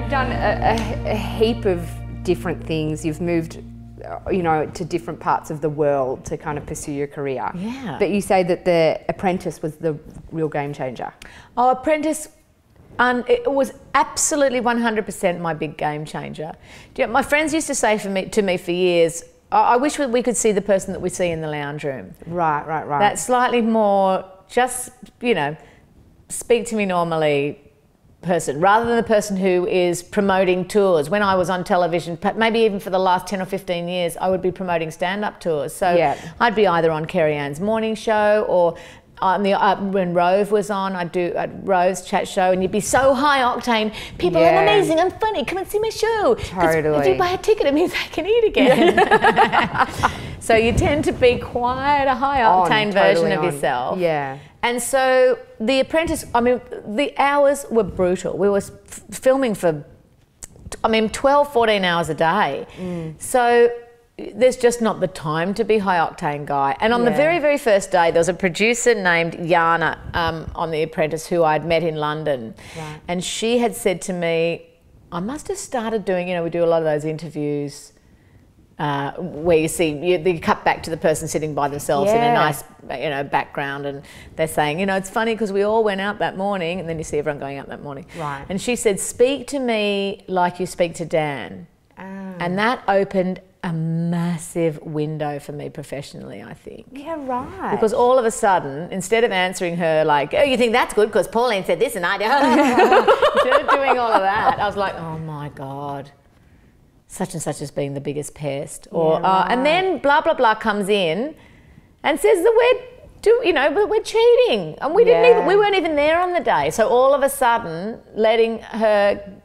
You've done a heap of different things. You've moved, you know, to different parts of the world to kind of pursue your career. Yeah. But you say that the Apprentice was the real game changer. Oh, Apprentice, it was absolutely 100% my big game changer. My friends used to say to me for years, I wish we could see the person that we see in the lounge room. Right. That slightly more, just, you know, speak to me normally person, rather than the person who is promoting tours. When I was on television, maybe even for the last 10 or 15 years, I would be promoting stand-up tours. So I'd be either on Kerry Ann's morning show, or when Rove was on, I'd do Rove's chat show, and you'd be so high octane. People, I'm amazing, I'm funny, come and see my show. Totally. If you buy a ticket, it means I can eat again. So you tend to be quite a high octane version of yourself. Yeah. And so The Apprentice, I mean, the hours were brutal. We were filming for, 12, 14 hours a day. So there's just not the time to be high octane guy. And on the very, very first day, there was a producer named Yana on The Apprentice who I'd met in London. Right. And she had said to me, I must have started doing, you know, we do a lot of those interviews where you see, you cut back to the person sitting by themselves in a nice, you know, background, and they're saying, you know, it's funny because we all went out that morning, and then you see everyone going out that morning. Right. And she said, speak to me like you speak to Dan. And that opened a massive window for me professionally, I think. Yeah, right. Because all of a sudden, instead of answering her like, oh, you think that's good because Pauline said this and I did, instead of doing all of that, I was like, oh my God, such and such as being the biggest pest. Or and then blah, blah, blah comes in and says that we're cheating. And we didn't even, we weren't even there on the day. So all of a sudden, letting her,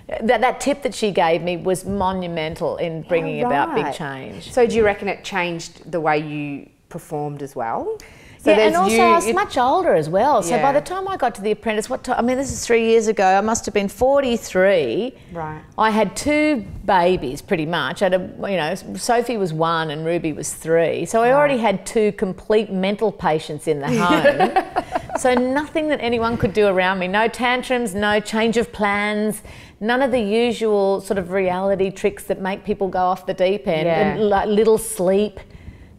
that tip that she gave me was monumental in bringing about big change. So do you reckon it changed the way you performed as well? So and also I was much older as well. So by the time I got to The Apprentice, this is 3 years ago, I must have been 43. Right. I had 2 babies pretty much. I had Sophie was 1 and Ruby was 3. So I already had 2 complete mental patients in the home. So nothing that anyone could do around me. No tantrums, no change of plans, none of the usual sort of reality tricks that make people go off the deep end, and like little sleep.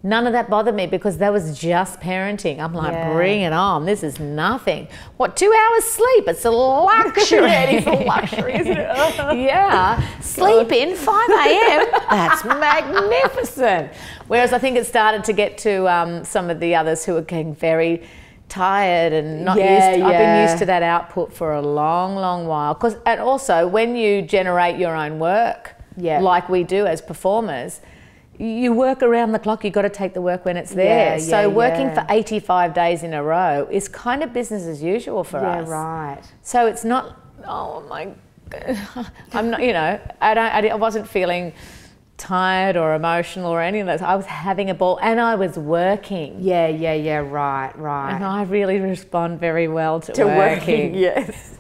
None of that bothered me because that was just parenting. I'm like, bring it on. This is nothing. What, 2 hours sleep? It's a luxury. It's a luxury, isn't it? Yeah. Sleep in 5 a.m. That's magnificent. Whereas I think it started to get to some of the others who were getting very tired and not used to, I've been used to that output for a long, long while. And also when you generate your own work, like we do as performers, you work around the clock. You've got to take the work when it's there. So working for 85 days in a row is kind of business as usual for us. Yeah, right. So it's not, oh my God, I'm not, you know, I wasn't feeling tired or emotional or any of those. I was having a ball and I was working. Yeah, right. And I really respond very well to working. Yes.